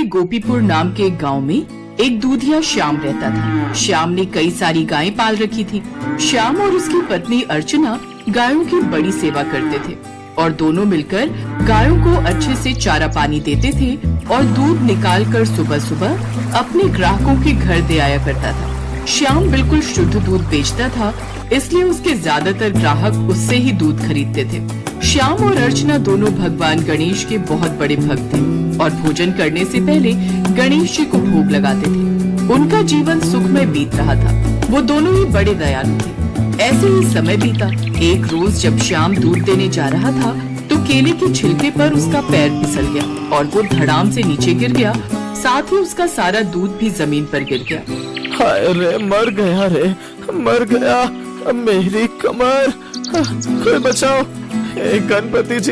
के गोपीपुर नाम के एक गांव में एक दूधिया श्याम रहता था। श्याम ने कई सारी गायें पाल रखी थी। श्याम और उसकी पत्नी अर्चना गायों की बड़ी सेवा करते थे और दोनों मिलकर गायों को अच्छे से चारा पानी देते थे और दूध निकालकर सुबह सुबह अपने ग्राहकों के घर दे आया करता था। श्याम बिल्कुल शुद्ध दूध बेचता था, इसलिए उसके ज्यादातर ग्राहक उससे ही दूध खरीदते थे। श्याम और अर्चना दोनों भगवान गणेश के बहुत बड़े भक्त थे और भोजन करने से पहले गणेश जी को भोग लगाते थे। उनका जीवन सुखमय बीत रहा था। वो दोनों ही बड़े दयालु थे। ऐसे ही समय बीता। एक रोज जब श्याम दूध देने जा रहा था तो केले के छिलके पर उसका पैर फिसल गया और वो धड़ाम से नीचे गिर गया। साथ ही उसका सारा दूध भी जमीन पर गिर गया। हाय रे, मर गया रे, मर गया। मेरी कमर, कोई बचाओ। हे गणपति जी,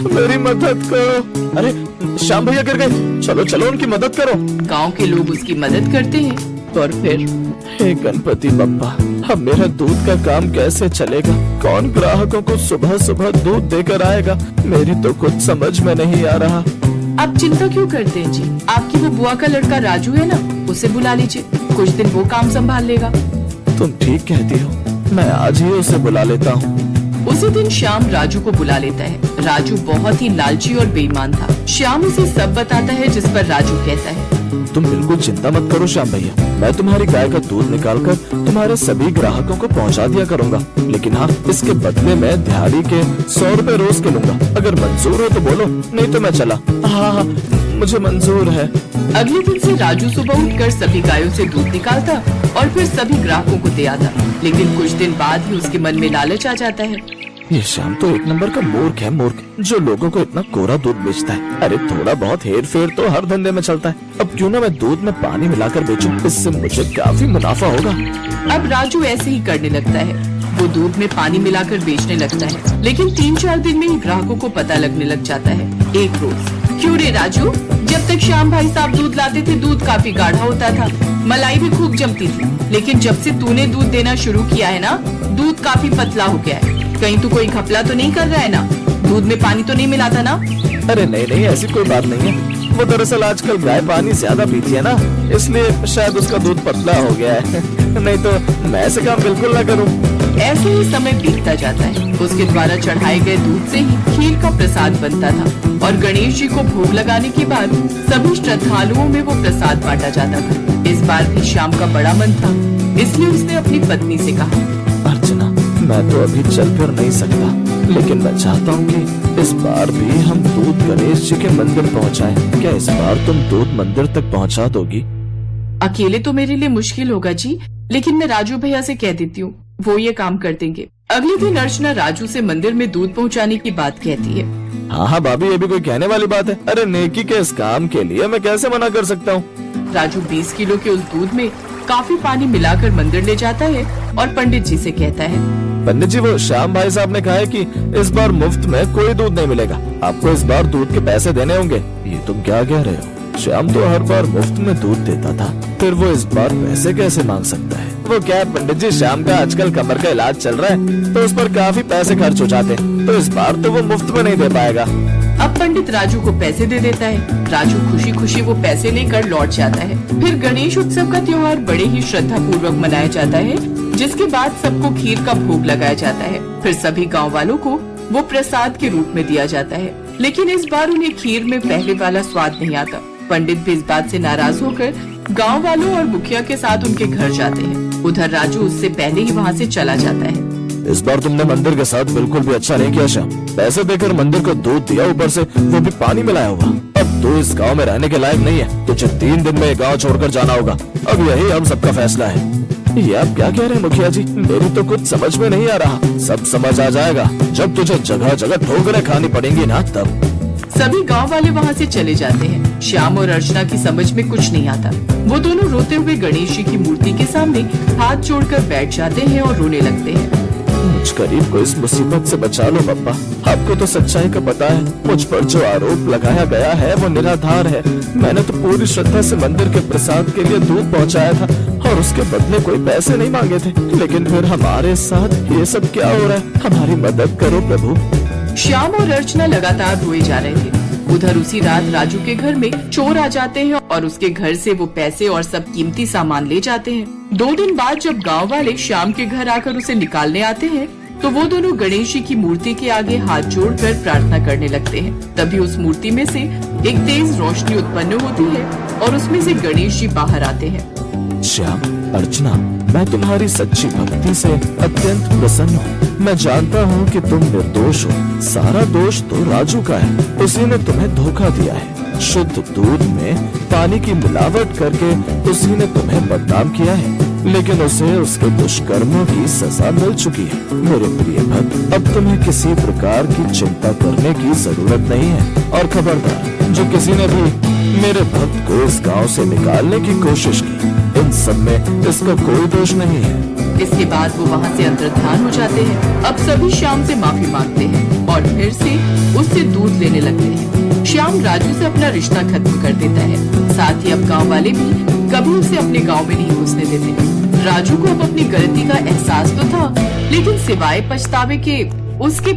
मेरी मदद करो। अरे श्याम भैया गिर गए, चलो चलो उनकी मदद करो। गांव के लोग उसकी मदद करते हैं और फिर हे गणपति बप्पा, अब मेरा दूध का काम कैसे चलेगा? कौन ग्राहकों को सुबह सुबह दूध देकर आएगा? मेरी तो कुछ समझ में नहीं आ रहा। आप चिंता क्यों करते हैं जी? आपकी वो बुआ का लड़का राजू है ना, उसे बुला लीजिए, कुछ दिन वो काम संभाल लेगा। तुम ठीक कहती हो, मैं आज ही उसे बुला लेता हूँ। उसी दिन श्याम राजू को बुला लेता है। राजू बहुत ही लालची और बेईमान था। श्याम उसे सब बताता है, जिस पर राजू कहता है, तुम बिल्कुल चिंता मत करो श्याम भैया, मैं तुम्हारी गाय का दूध निकालकर तुम्हारे सभी ग्राहकों को पहुंचा दिया करूंगा। लेकिन हाँ, इसके बदले में दिहाड़ी के 100 रुपए रोज के लूंगा। अगर मंजूर हो तो बोलो, नहीं तो मैं चला। हाँ, मुझे मंजूर है। अगले दिन से राजू सुबह उठकर सभी गायों से दूध निकालता और फिर सभी ग्राहकों को दे आता। लेकिन कुछ दिन बाद ही उसके मन में लालच आ जाता है। ये श्याम तो एक नंबर का मूर्ख है, मूर्ख, जो लोगों को इतना कोरा दूध बेचता है। अरे थोड़ा बहुत हेर फेर तो हर धंधे में चलता है। अब क्यों ना मैं दूध में पानी मिलाकर बेचूं, इससे मुझे काफी मुनाफा होगा। अब राजू ऐसे ही करने लगता है। वो दूध में पानी मिलाकर बेचने लगता है, लेकिन 3-4 दिन में ही ग्राहकों को पता लगने लग जाता है। एक रोज, क्यों रे राजू, जब तक श्याम भाई साहब दूध लाते थे दूध काफी गाढ़ा होता था, मलाई भी खूब जमती थी। लेकिन जब से तूने दूध देना शुरू किया है ना, दूध काफी पतला हो गया है। कहीं तू कोई घपला तो नहीं कर रहा है ना? दूध में पानी तो नहीं मिलाता ना? अरे नहीं नहीं, ऐसी कोई बात नहीं है। वो दरअसल आजकल गाय पानी ज्यादा पीती है ना, इसलिए शायद उसका दूध पतला हो गया है। नहीं तो मैं ऐसे काम बिल्कुल ना करूं। ऐसे ही समय बीतता जाता है। उसके द्वारा चढ़ाए गए दूध से ही खीर का प्रसाद बनता था और गणेश जी को भोग लगाने के बाद सभी श्रद्धालुओं में वो प्रसाद बांटा जाता था। इस बार भी श्याम का बड़ा मन था, इसलिए उसने अपनी पत्नी से कहा, अर्चना, मैं तो अभी चल फिर नहीं सकता, लेकिन मैं चाहता हूँ कि इस बार भी हम दूध गणेश जी के मंदिर पहुँचाएं। क्या इस बार तुम दूध मंदिर तक पहुँचा दोगी? अकेले तो मेरे लिए मुश्किल होगा जी, लेकिन मैं राजू भैया से कह देती हूँ, वो ये काम कर देंगे। अगले दिन अर्चना राजू से मंदिर में दूध पहुँचाने की बात कहती है। हाँ हाँ भाभी, ये भी कोई कहने वाली बात है? अरे नेकी के इस काम के लिए मैं कैसे मना कर सकता हूँ। राजू 20 किलो के उस दूध में काफी पानी मिलाकर मंदिर ले जाता है और पंडित जी से कहता है, पंडित जी, वो श्याम भाई साहब ने कहा है कि इस बार मुफ्त में कोई दूध नहीं मिलेगा, आपको इस बार दूध के पैसे देने होंगे। ये तुम क्या कह रहे हो? श्याम तो हर बार मुफ्त में दूध देता था, फिर वो इस बार पैसे कैसे मांग सकता है? वो क्या है पंडित जी, श्याम का आजकल कमर का इलाज चल रहा है, तो उस पर काफी पैसे खर्च हो जाते हैं, तो इस बार तो वो मुफ्त में नहीं दे पाएगा। अब पंडित राजू को पैसे दे देता है। राजू खुशी खुशी वो पैसे लेकर लौट जाता है। फिर गणेश उत्सव का त्योहार बड़े ही श्रद्धा पूर्वक मनाया जाता है, जिसके बाद सबको खीर का भोग लगाया जाता है। फिर सभी गांव वालों को वो प्रसाद के रूप में दिया जाता है, लेकिन इस बार उन्हें खीर में पहले वाला स्वाद नहीं आता। पंडित भी इस बात से नाराज होकर गांव वालों और मुखिया के साथ उनके घर जाते हैं। उधर राजू उससे पहले ही वहाँ से चला जाता है। इस बार तुमने मंदिर के साथ बिल्कुल भी अच्छा नहीं किया श्याम। पैसे देकर मंदिर को दूध दिया, ऊपर से वो भी पानी मिलाया होगा। अब तो इस गांव में रहने के लायक नहीं है, तुझे 3 दिन में गांव छोड़कर जाना होगा। अब यही हम सबका फैसला है। ये आप क्या कह रहे हैं मुखिया जी? मेरी तो कुछ समझ में नहीं आ रहा। सब समझ आ जाएगा जब तुझे जगह जगह ठोकरें खानी पड़ेंगी ना, तब। सभी गांव वाले वहाँ से चले जाते हैं। श्याम और अर्चना की समझ में कुछ नहीं आता। वो दोनों रोते हुए गणेश जी की मूर्ति के सामने हाथ जोड़कर बैठ जाते हैं और रोने लगते हैं। मुझ गरीब को इस मुसीबत से बचा लो पप्पा। आपको तो सच्चाई का पता है, मुझ पर जो आरोप लगाया गया है वो निराधार है। मैंने तो पूरी श्रद्धा से मंदिर के प्रसाद के लिए दूध पहुंचाया था और उसके बदले कोई पैसे नहीं मांगे थे, लेकिन फिर हमारे साथ ये सब क्या हो रहा है? हमारी मदद करो प्रभु। श्याम और अर्चना लगातार रोए जा रहे थे। उधर उसी रात राजू के घर में चोर आ जाते हैं और उसके घर से वो पैसे और सब कीमती सामान ले जाते हैं। 2 दिन बाद जब गांव वाले श्याम के घर आकर उसे निकालने आते हैं तो वो दोनों गणेश जी की मूर्ति के आगे हाथ जोड़कर प्रार्थना करने लगते हैं। तभी उस मूर्ति में से एक तेज रोशनी उत्पन्न होती है और उसमें से गणेश जी बाहर आते हैं। श्याम, अर्चना, मैं तुम्हारी सच्ची भक्ति से अत्यंत प्रसन्न हूँ। मैं जानता हूँ कि तुम निर्दोष हो। सारा दोष तो राजू का है। उसी ने तुम्हें धोखा दिया है। शुद्ध दूध में पानी की मिलावट करके उसी ने तुम्हें बदनाम किया है, लेकिन उसे उसके दुष्कर्मों की सजा मिल चुकी है। मेरे प्रिय भक्त, अब तुम्हें किसी प्रकार की चिंता करने की जरूरत नहीं है। और खबरदार, जो किसी ने भी मेरे भक्त को इस गांव से निकालने की कोशिश की, इन सब में इसका कोई दोष नहीं है। इसके बाद वो वहाँ से अंतर्ध्यान हो जाते हैं। अब सभी श्याम से माफी मांगते हैं और फिर से उससे दूध लेने लगते हैं। श्याम राजू से अपना रिश्ता खत्म कर देता है। साथ ही अब गांव वाले भी कभी उसे अपने गांव में नहीं घुसने देते। राजू को अब अपनी गलती का एहसास तो था, लेकिन सिवाय पछतावे के उसके